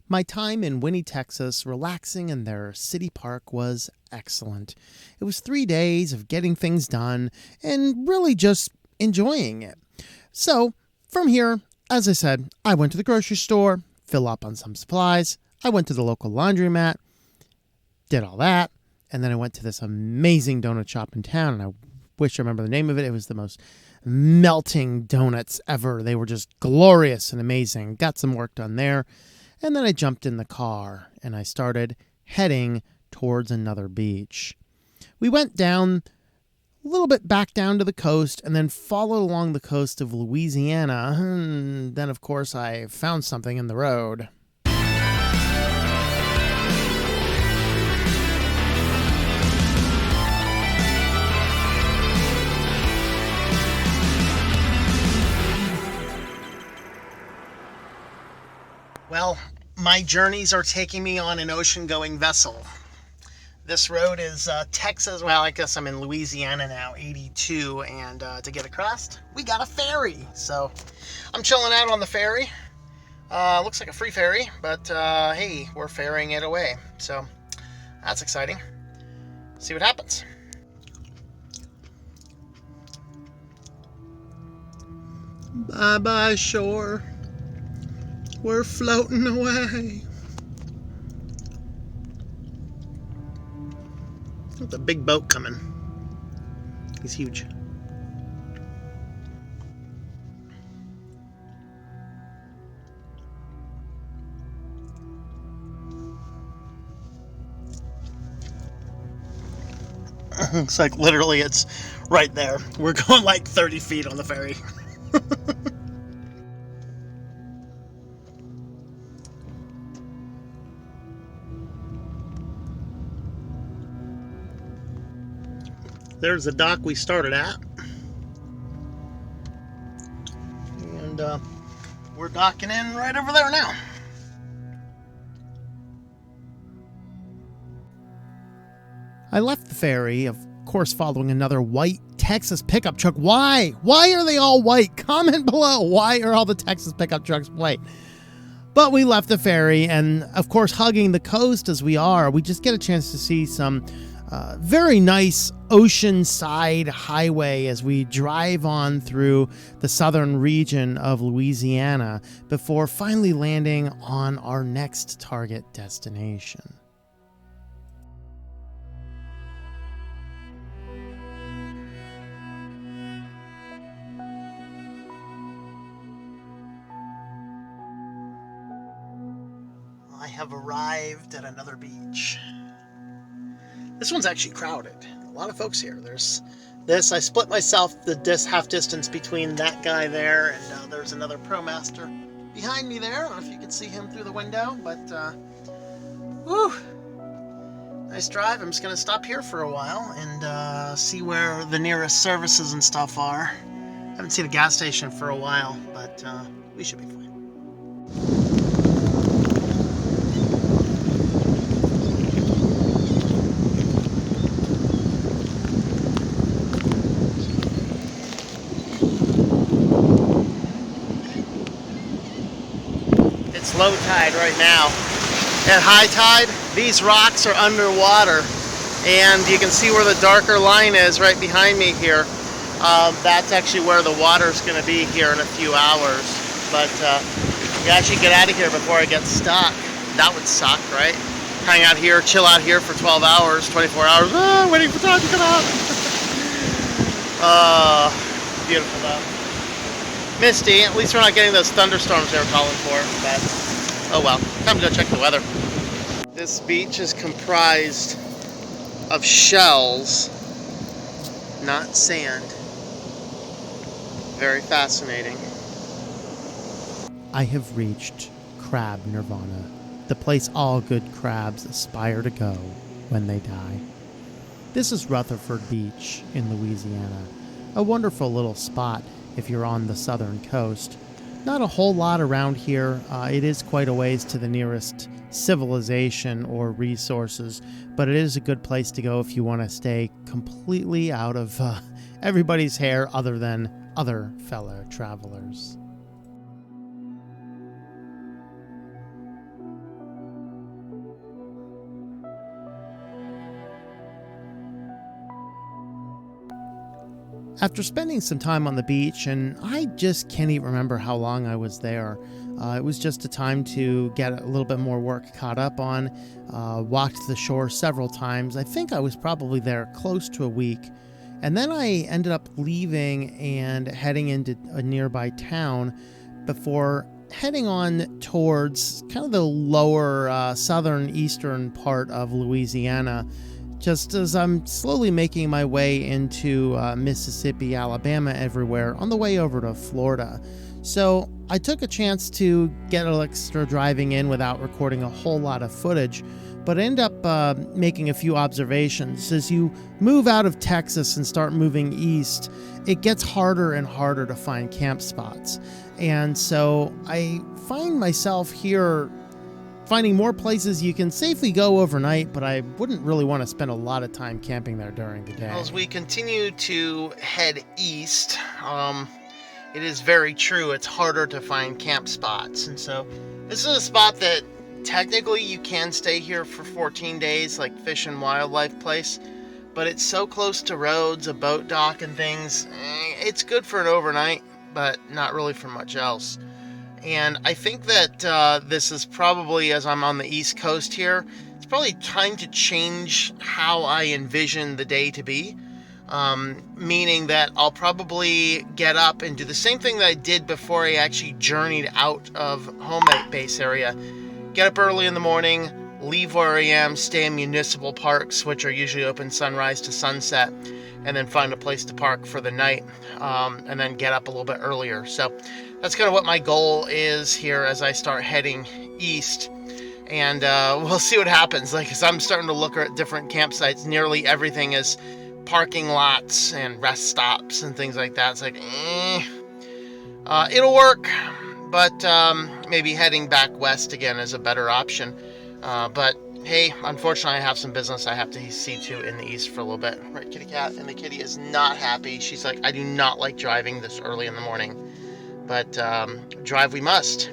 My time in Winnie, Texas, relaxing in their city park was excellent. It was 3 days of getting things done and really just enjoying it. So, from here, as I said, I went to the grocery store, fill up on some supplies. I went to the local laundromat, did all that, and then I went to this amazing donut shop in town, and I wish I remember the name of it. It was the most melting donuts ever. They were just glorious and amazing. Got some work done there. And then I jumped in the car and I started heading towards another beach. We went down a little bit back down to the coast and then followed along the coast of Louisiana. And then, of course, I found something in the road. Well, my journeys are taking me on an ocean-going vessel. This road is Texas. Well, I guess I'm in Louisiana now, 82, and to get across, we got a ferry. So I'm chilling out on the ferry. Looks like a free ferry, but hey, we're ferrying it away. So that's exciting. See what happens. Bye-bye, shore. We're floating away. There's a big boat coming. He's huge. Looks like literally it's right there. We're going like 30 feet on the ferry. There's the dock we started at. And we're docking in right over there now. I left the ferry, of course, following another white Texas pickup truck. Why? Why are they all white? Comment below. Why are all the Texas pickup trucks white? But we left the ferry, and of course, hugging the coast as we are, we just get a chance to see some very nice oceanside highway as we drive on through the southern region of Louisiana before finally landing on our next target destination. I have arrived at another beach. This one's actually crowded. A lot of folks here. There's this. I split myself the half distance between that guy there and there's another ProMaster behind me there. I don't know if you can see him through the window, but whew, nice drive. I'm just gonna stop here for a while and see where the nearest services and stuff are. I haven't seen a gas station for a while, but we should be fine. Low tide right now. At high tide, these rocks are underwater, and you can see where the darker line is right behind me here. That's actually where the water's going to be here in a few hours. But we actually get out of here before I get stuck. That would suck, right? Hang out here, chill out here for 12 hours, 24 hours, waiting for time to come out. Beautiful though. Misty, at least we're not getting those thunderstorms they were calling for, but oh well, time to go check the weather. This beach is comprised of shells, not sand. Very fascinating. I have reached Crab Nirvana, the place all good crabs aspire to go when they die. This is Rutherford Beach in Louisiana, a wonderful little spot if you're on the southern coast. Not a whole lot around here. It is quite a ways to the nearest civilization or resources, but it is a good place to go if you want to stay completely out of everybody's hair other than other fellow travelers. After spending some time on the beach, and I just can't even remember how long I was there. It was just a time to get a little bit more work caught up on. Walked the shore several times. I think I was probably there close to a week. And then I ended up leaving and heading into a nearby town before heading on towards kind of the lower southern eastern part of Louisiana, just as I'm slowly making my way into Mississippi, Alabama, everywhere on the way over to Florida. So I took a chance to get an extra driving in without recording a whole lot of footage, but I end up making a few observations. As you move out of Texas and start moving east, it gets harder and harder to find camp spots. And so I find myself here finding more places you can safely go overnight, but I wouldn't really want to spend a lot of time camping there during the day. As we continue to head east, it is very true, it's harder to find camp spots. And so this is a spot that technically you can stay here for 14 days, like Fish and Wildlife place, but it's so close to roads, a boat dock and things. It's good for an overnight, but not really for much else. And I think that this is probably, as I'm on the East Coast here, it's probably time to change how I envision the day to be. Meaning that I'll probably get up and do the same thing that I did before I actually journeyed out of home base area. Get up early in the morning, leave where I am, stay in municipal parks, which are usually open sunrise to sunset, and then find a place to park for the night, and then get up a little bit earlier. So that's kind of what my goal is here as I start heading east. And we'll see what happens. Like, as I'm starting to look at different campsites, nearly everything is parking lots and rest stops and things like that. It's like, it'll work, but maybe heading back west again is a better option. But hey, unfortunately, I have some business I have to see to in the east for a little bit. Right, kitty cat? And the kitty is not happy. She's like, I do not like driving this early in the morning, but drive we must.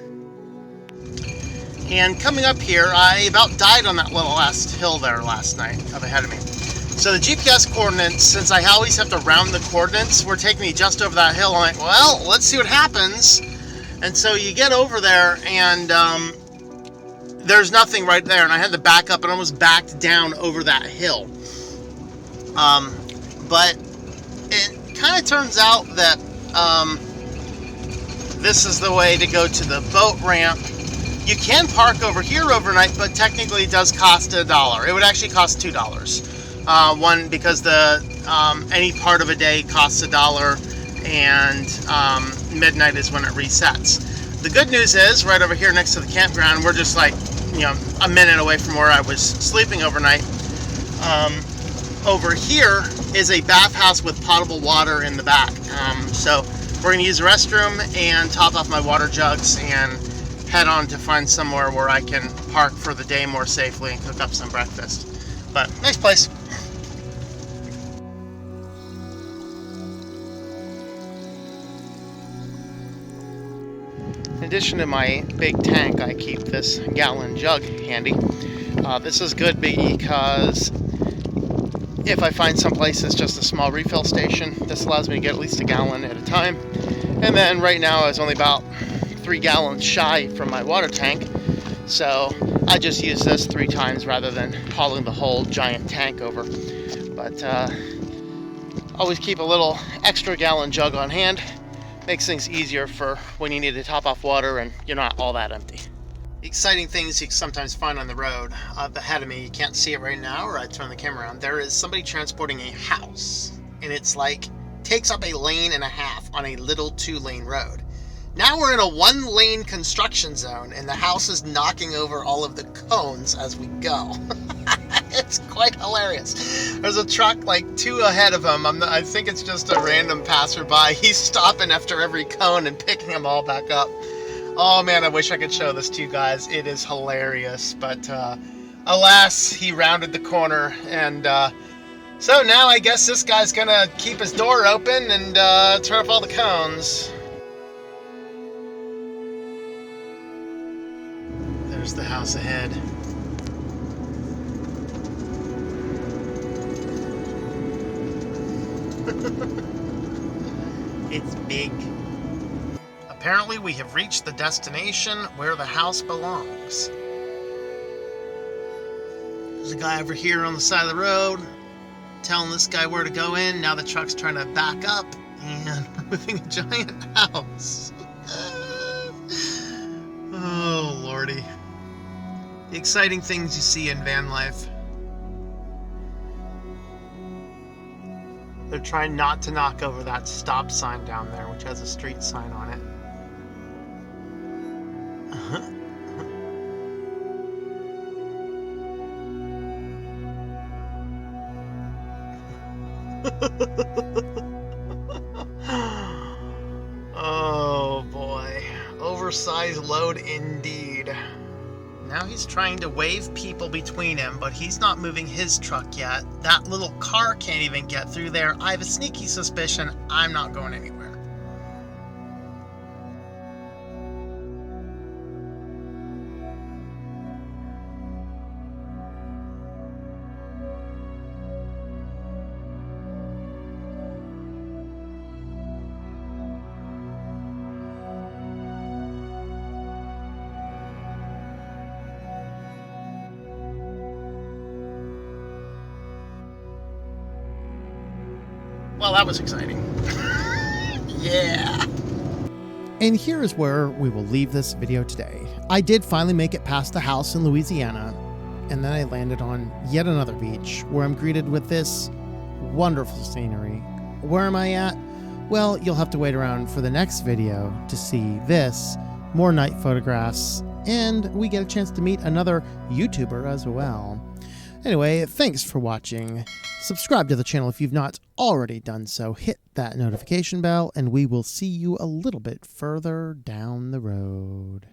And coming up here, I about died on that little last hill there last night up ahead of me. So the GPS coordinates, since I always have to round the coordinates, were taking me just over that hill. I'm like, well, let's see what happens. And so you get over there, and there's nothing right there. And I had to back up and almost backed down over that hill. But it kind of turns out that this is the way to go to the boat ramp. You can park over here overnight, but technically it does cost $1. It would actually cost $2. One, because the any part of a day costs $1, and midnight is when it resets. The good news is, right over here next to the campground, we're just like, a minute away from where I was sleeping overnight. Over here is a bathhouse with potable water in the back. So we're going to use the restroom and top off my water jugs and head on to find somewhere where I can park for the day more safely and cook up some breakfast. But nice place. In addition to my big tank, I keep this gallon jug handy. This is good because if I find someplace that's just a small refill station, this allows me to get at least a gallon at a time. And then right now I was only about 3 gallons shy from my water tank, so I just use this 3 times rather than hauling the whole giant tank over. But always keep a little extra gallon jug on hand. Makes things easier for when you need to top off water and you're not all that empty. Exciting things you sometimes find on the road. Up ahead of me, you can't see it right now, or I turn the camera around. There is somebody transporting a house, and it's like takes up a lane and a half on a little 2-lane road. Now we're in a 1-lane construction zone, and the house is knocking over all of the cones as we go. It's quite hilarious. There's a truck like 2 ahead of him. I think it's just a random passerby. He's stopping after every cone and picking them all back up. Oh man, I wish I could show this to you guys. It is hilarious, but alas, he rounded the corner, and so now I guess this guy's gonna keep his door open and turn off all the cones. There's the house ahead. big. Apparently, we have reached the destination where the house belongs. There's a guy over here on the side of the road telling this guy where to go in. Now the truck's trying to back up, and we're moving a giant house. Oh, Lordy. The exciting things you see in van life. They're trying not to knock over that stop sign down there, which has a street sign on it. Oh boy, oversized load indeed. Now he's trying to wave people between him, but he's not moving his truck yet. That little car can't even get through there. I have a sneaky suspicion I'm not going anywhere. Well, that was exciting. Yeah. And here is where we will leave this video today. I did finally make it past the house in Louisiana, and then I landed on yet another beach where I'm greeted with this wonderful scenery. Where am I at? Well, you'll have to wait around for the next video to see this, more night photographs, and we get a chance to meet another YouTuber as well. Anyway, thanks for watching. Subscribe to the channel if you've not already done so. Hit that notification bell, and we will see you a little bit further down the road.